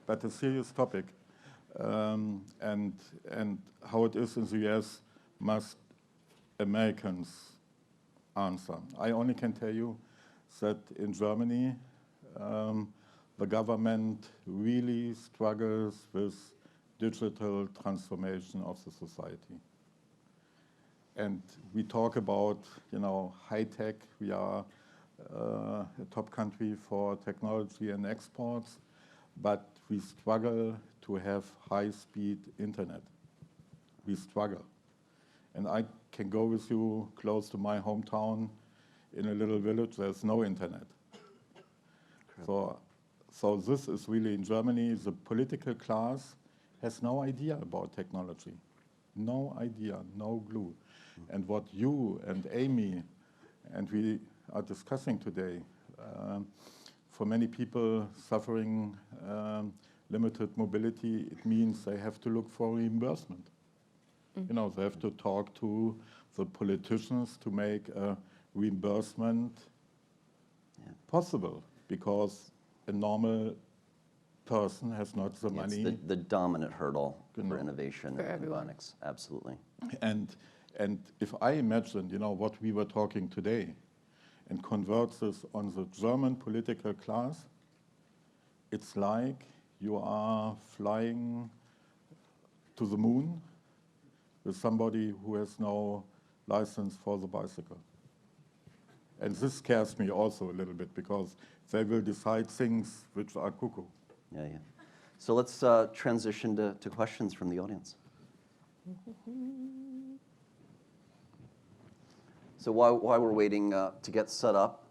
but a serious topic, and how it is in the US must Americans answer. I only can tell you that in Germany, the government really struggles with digital transformation of the society. And we talk about, you know, high tech. We are a top country for technology and exports, but we struggle to have high-speed internet. We struggle. And I can go with you close to my hometown in a little village. There's no internet. So this is really in Germany, the political class has no idea about technology. no idea, no clue. And what you and Aimee and we are discussing today, for many people suffering limited mobility, it means they have to look for reimbursement. You know, they have to talk to the politicians to make a reimbursement possible, because a normal person has not the money. It's the dominant hurdle for innovation for in everyone. bionics, absolutely. And if I imagine, you know, what we were talking today, and convert this on the German political class, it's like you are flying to the moon with somebody who has no license for the bicycle. And this scares me also a little bit, because they will decide things which are cuckoo. Yeah. So let's transition to questions from the audience. So while we're waiting to get set up,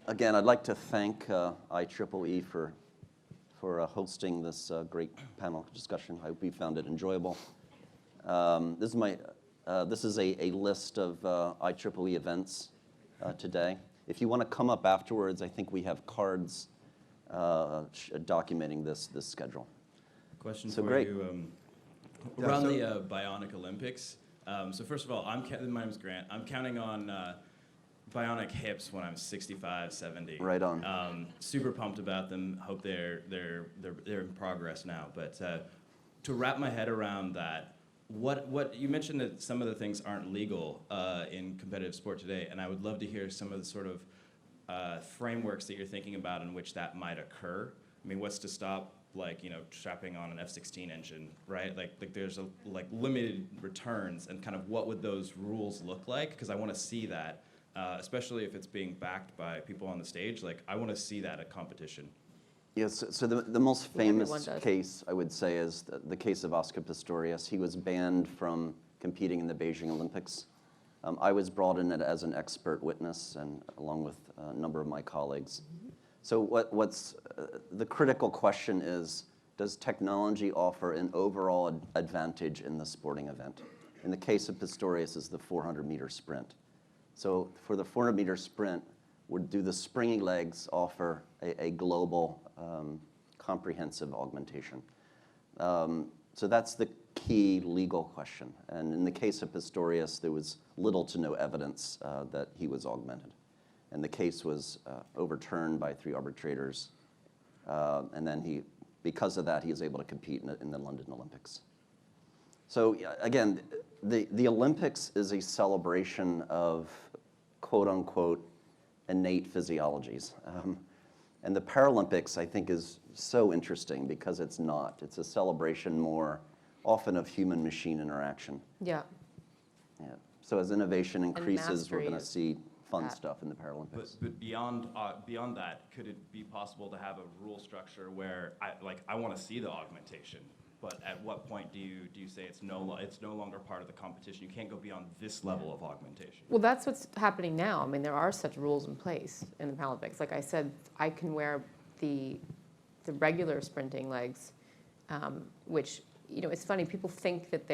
again, I'd like to thank IEEE for hosting this great panel discussion. I hope you found it enjoyable. This is a list of IEEE events today. If you want to come up afterwards, I think we have cards documenting this schedule. Question So for great. you. Around the Bionic Olympics. So first of all, my name is Grant. I'm counting on bionic hips when I'm 65, 70. Right on. Super pumped about them. Hope they're in progress now. But to wrap my head around that, what you mentioned that some of the things aren't legal in competitive sport today, and I would love to hear some of the sort of frameworks that you're thinking about in which that might occur. I mean, what's to stop, like, you know, strapping on an F-16 engine, right? Like there's limited returns, and kind of what would those rules look like? Because I want to see that, especially if it's being backed by people on the stage. Like, I want to see that at competition. Yes, so the most Everyone famous does. case, I would say, is the case of Oscar Pistorius. He was banned from competing in the Beijing Olympics. I was brought in as an expert witness, and along with a number of my colleagues. So what's the critical question is, does technology offer an overall advantage in the sporting event? In the case of Pistorius, is the 400-meter sprint. So for the 400-meter sprint, do the springy legs offer a global comprehensive augmentation? So that's the key legal question. And in the case of Pistorius, there was little to no evidence that he was augmented. And the case was overturned by 3 arbitrators. And then because of that, he was able to compete in the London Olympics. So again, the Olympics is a celebration of quote unquote innate physiologies. And the Paralympics, I think, is so interesting because it's not. It's a celebration more often of human-machine interaction. Yeah. Yeah. So as innovation increases, we're mastery going to of see fun that. stuff in the Paralympics. But beyond that, could it be possible to have a rule structure where I want to see the augmentation, but at what point do you say it's no longer part of the competition? You can't go beyond this level of augmentation. Well, that's what's happening now. I mean, there are such rules in place in the Paralympics. Like I said, I can wear the regular sprinting legs, which, you know, it's funny. People think that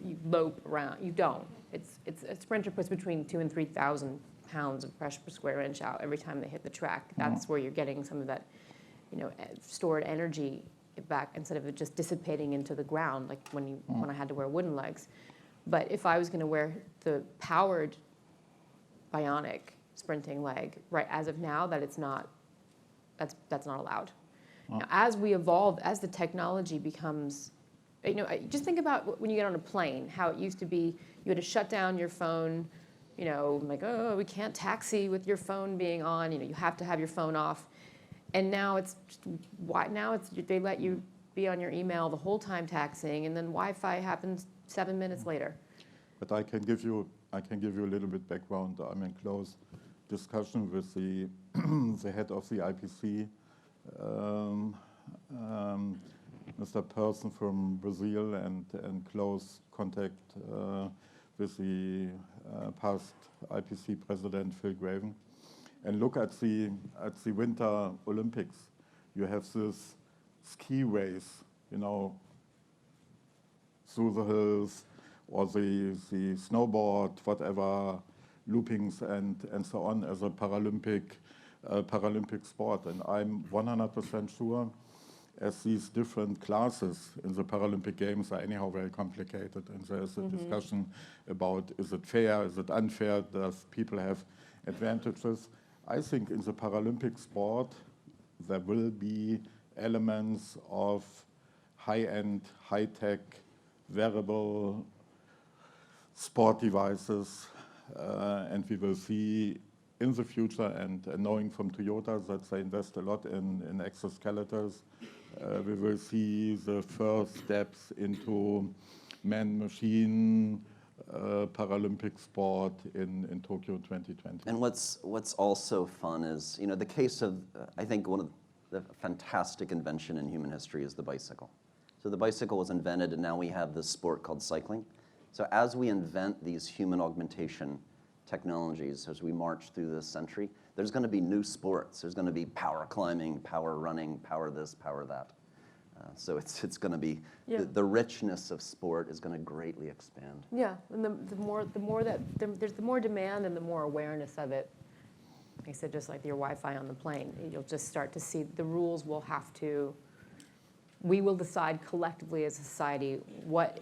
you lope around. You don't. It's a sprinter puts between 2,000 and 3,000 pounds of pressure per square inch out every time they hit the track. That's where you're getting some of that, you know, stored energy back instead of it just dissipating into the ground, like when I had to wear wooden legs. But if I was going to wear the powered bionic sprinting leg, right, as of now, that's not allowed. Now, as we evolve, as the technology becomes, you know, just think about when you get on a plane, how it used to be you had to shut down your phone, you know, like, oh, we can't taxi with your phone being on, you know, you have to have your phone off. And now they let you be on your email the whole time taxiing, and then Wi-Fi happens 7 minutes later. But I can give you a little bit background. I'm in close discussion with the the head of the IPC, Mr. Person from Brazil, and close contact with the past IPC president, Phil Graven. And look at the Winter Olympics. You have this ski race, you know, through the hills, or the snowboard, whatever, loopings and so on as a Paralympic sport. And I'm 100% sure, as these different classes in the Paralympic Games are anyhow very complicated, and there's a discussion about, is it fair, is it unfair, does people have advantages? I think in the Paralympic sport, there will be elements of high-end, high-tech, wearable sport devices, and we will see in the future, and knowing from Toyota that they invest a lot in exoskeletons, we will see the first steps into man-machine Paralympic sport in Tokyo 2020. And what's also fun is, you know, the case of, I think one of the fantastic invention in human history is the bicycle. So the bicycle was invented, and now we have this sport called cycling. So as we invent these human augmentation technologies, as we march through this century, there's going to be new sports. There's going to be power climbing, power running, power this, power that. So it's going to be, the richness of sport is going to greatly expand. Yeah, and the more that there's the more demand and the more awareness of it. Like I said, just like your Wi-Fi on the plane, you'll just start to see the rules will have to. We will decide collectively as a society what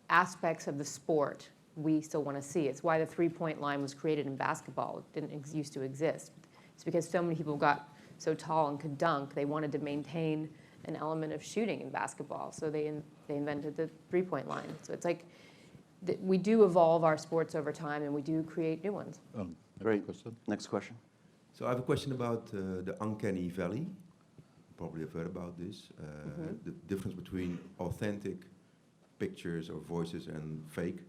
aspects of the sport we still want to see. It's why the three-point line was created in basketball. It didn't used to exist. It's because so many people got so tall and could dunk, they wanted to maintain an element of shooting in basketball. So they invented the three-point line. So it's like we do evolve our sports over time, and we do create new ones. Great. Next question. So I have a question about the uncanny valley. You probably have heard about this. The difference between authentic pictures or voices and fake,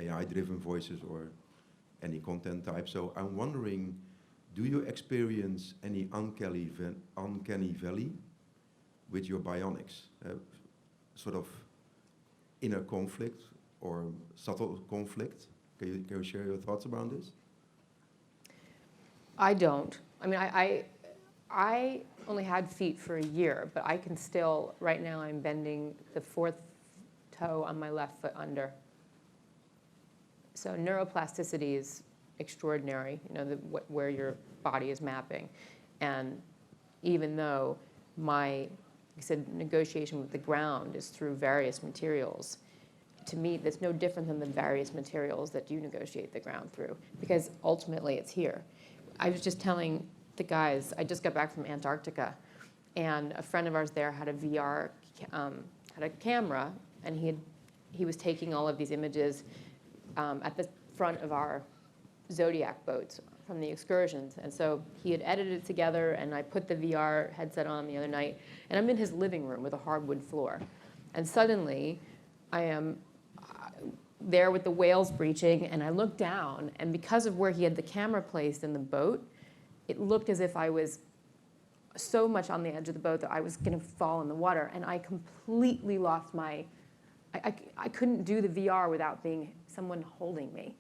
AI-driven voices or any content type. So I'm wondering, do you experience any uncanny valley with your bionics? Sort of inner conflict or subtle conflict? Can you share your thoughts around this? I don't. I mean, I only had feet for a year, but I can still, right now I'm bending the fourth toe on my left foot under. So neuroplasticity is extraordinary, you know, where your body is mapping. And even though my, like I said, negotiation with the ground is through various materials, to me, that's no different than the various materials that you negotiate the ground through, because ultimately it's here. I was just telling the guys, I just got back from Antarctica, and a friend of ours there had a VR, had a camera, and he was taking all of these images at the front of our Zodiac boats from the excursions. And so he had edited it together, and I put the VR headset on the other night, and I'm in his living room with a hardwood floor. And suddenly, I am there with the whales breaching, and I look down, and because of where he had the camera placed in the boat, it looked as if I was so much on the edge of the boat that I was going to fall in the water, and I completely lost my, I couldn't do the VR without someone holding me.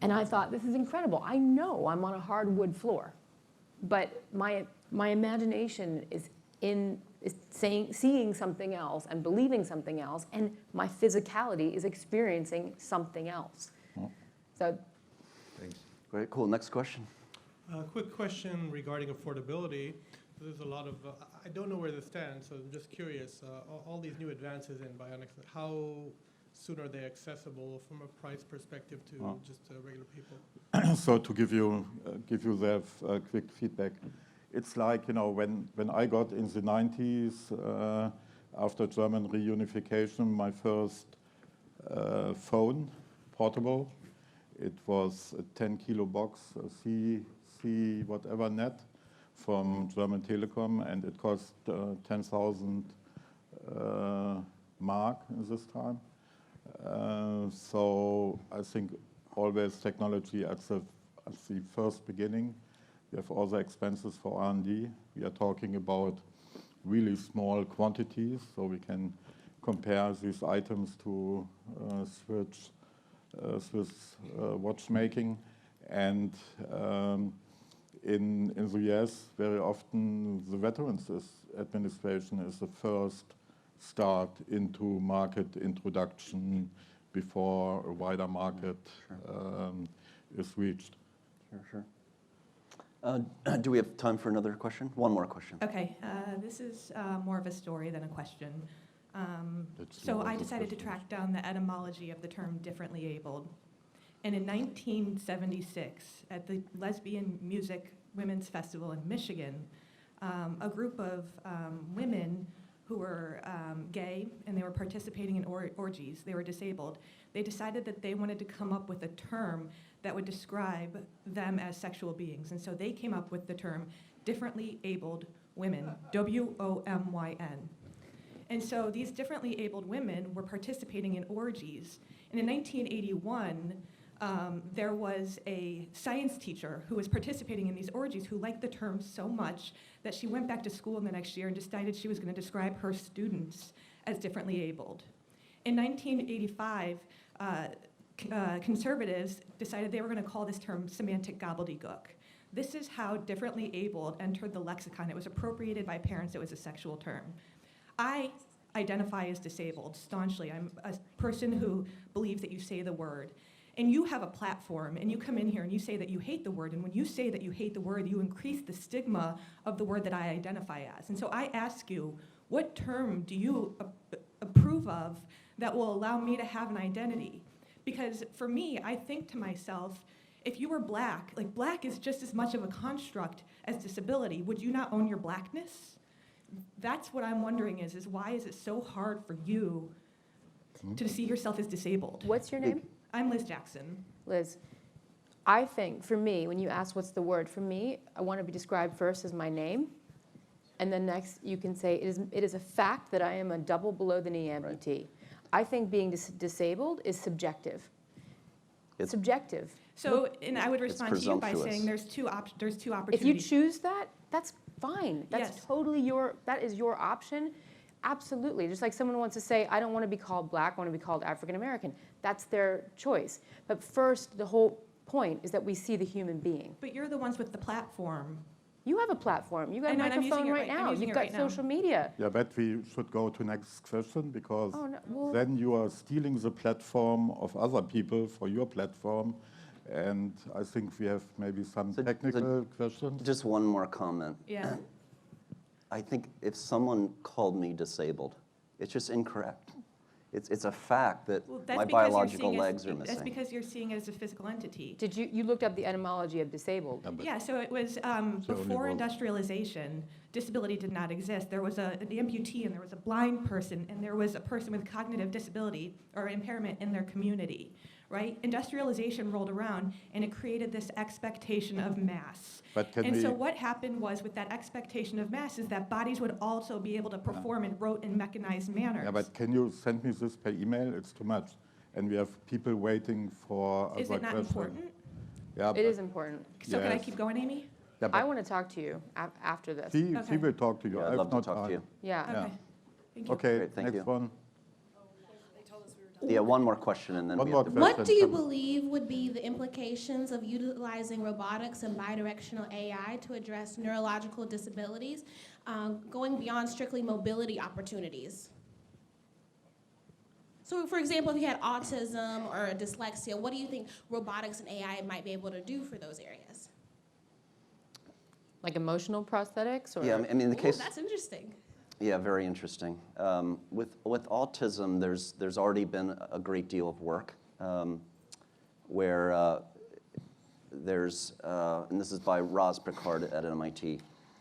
And I thought, this is incredible. I know I'm on a hardwood floor, but my imagination is seeing something else and believing something else, and my physicality is experiencing something else. So, Thanks. Great, cool. Next question. Quick question regarding affordability. There's a lot of, I don't know where this stands, so I'm just curious. All these new advances in bionics, how soon are they accessible from a price perspective to just regular people? So to give you that quick feedback, it's like, you know, when I got in the 90s, after German reunification, my first phone, portable, it was a 10-kilo box, a C whatever net from German Telecom, and it cost 10,000 mark in this time. So I think always technology at the first beginning. We have all the expenses for R&D. We are talking about really small quantities, so we can compare these items to Swiss watchmaking. And in the US, very often the Veterans Administration is the first start into market introduction before a wider market is reached. Sure. Do we have time for another question? One more question. Okay, this is more of a story than a question. Let's So see I what the decided to question track down the etymology of the term differently abled. And in 1976, at the Lesbian Music Women's Festival in Michigan, a group of women who were gay and they were participating in orgies, they were disabled, they decided that they wanted to come up with a term that would describe them as sexual beings. And so they came up with the term differently abled women, WOMYN. And so these differently abled women were participating in orgies. And in 1981, there was a science teacher who was participating in these orgies who liked the term so much that she went back to school in the next year and decided she was going to describe her students as differently abled. In 1985, conservatives decided they were going to call this term semantic gobbledygook. This is how differently abled entered the lexicon. It was appropriated by parents. It was a sexual term. I identify as disabled staunchly. I'm a person who believes that you say the word. And you have a platform, and you come in here and you say that you hate the word, and when you say that you hate the word, you increase the stigma of the word that I identify as. And so I ask you, what term do you approve of that will allow me to have an identity? Because for me, I think to myself, if you were black, like black is just as much of a construct as disability. Would you not own your blackness? That's what I'm wondering is why is it so hard for you to see yourself as disabled? What's your name? I'm Liz Jackson. Liz, I think for me, when you ask what's the word, for me, I want to be described first as my name, and then next you can say it is a fact that I am a double below the knee amputee. Right. I think being disabled is subjective. It's subjective. So, and I would respond to you by saying there's two opportunities. If you choose that, that's fine. That's yes. totally that is your option. Absolutely. Just like someone wants to say, I don't want to be called black, I want to be called African American. That's their choice. But first, the whole point is that we see the human being. But you're the ones with the platform. You have a platform. You got a microphone right now. You've got social media. Yeah, but we should go to next question because then you are stealing the platform of other people for your platform. And I think we have maybe some technical questions. Just one more comment. Yeah. I think if someone called me disabled, it's just incorrect. It's a fact that my biological legs are missing. That's because you're seeing it as a physical entity. Did you looked up the etymology of disabled? Yeah, so it was before industrialization, disability did not exist. There was an amputee and there was a blind person and there was a person with cognitive disability or impairment in their community, right? Industrialization rolled around and it created this expectation of mass. And so what happened was with that expectation of mass is that bodies would also be able to perform in rote and mechanized manners. Yeah, but can you send me this per email? It's too much. And we have people waiting for other questions. Is it not important? Yeah, it is important. So can I keep going, Amy? Yeah, I want to talk to you after this. She will talk to you. Yeah, I'd love to talk to you. Yeah. Okay. Thank you. Okay, Great, thank next you. one. Yeah, one more question and then we have to What do you believe would be the implications of utilizing robotics and bidirectional AI to address neurological disabilities, going beyond strictly mobility opportunities? So, for example, if you had autism or dyslexia, what do you think robotics and AI might be able to do for those areas? Like emotional prosthetics? Or? Yeah, I mean, the case... That's interesting. Yeah, very interesting. With autism, there's already been a great deal of work where there's, and this is by Roz Picard at MIT,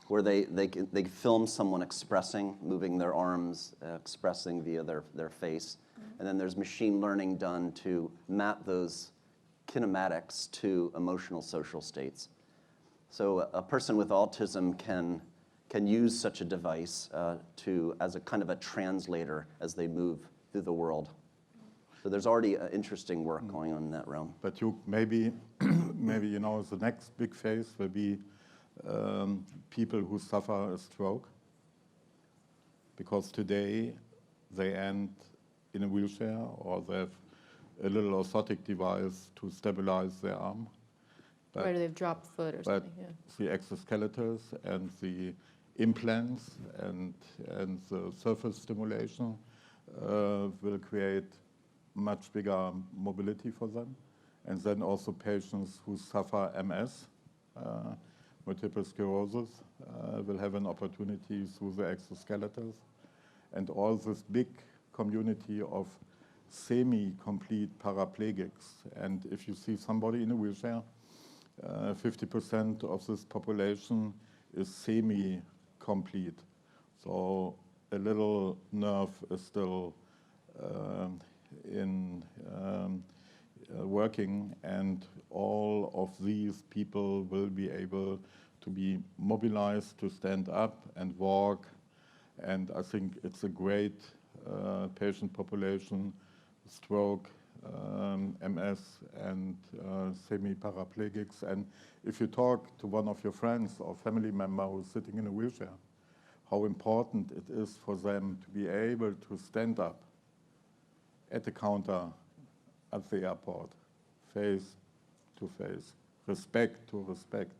where they film someone expressing, moving their arms, expressing via their face, and then there's machine learning done to map those kinematics to emotional social states. So a person with autism can use such a device as a kind of a translator as they move through the world. So there's already interesting work going on in that realm. But maybe you know, the next big phase will be people who suffer a stroke, because today they end in a wheelchair or they have a little orthotic device to stabilize their arm. Or they've dropped foot or something. Yeah. The exoskeletons and the implants and the surface stimulation will create much bigger mobility for them. And then also patients who suffer MS, multiple sclerosis, will have an opportunity through the exoskeletons. And all this big community of semi-complete paraplegics. And if you see somebody in a wheelchair, 50% of this population is semi-complete. So a little nerve is still working, and all of these people will be able to be mobilized, to stand up and walk. And I think it's a great patient population, stroke, MS, and semi-paraplegics. And if you talk to one of your friends or family member who's sitting in a wheelchair, how important it is for them to be able to stand up at the counter at the airport, face to face, respect to respect,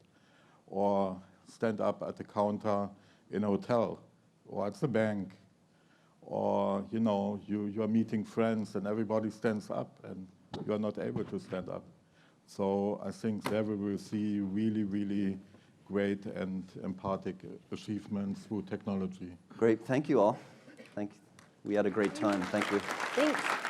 or stand up at the counter in a hotel or at the bank, or you're meeting friends and everybody stands up and you're not able to stand up. So I think there we will see really, really great and empathic achievements through technology. Great, thank you all. We had a great time, thank you. Thanks.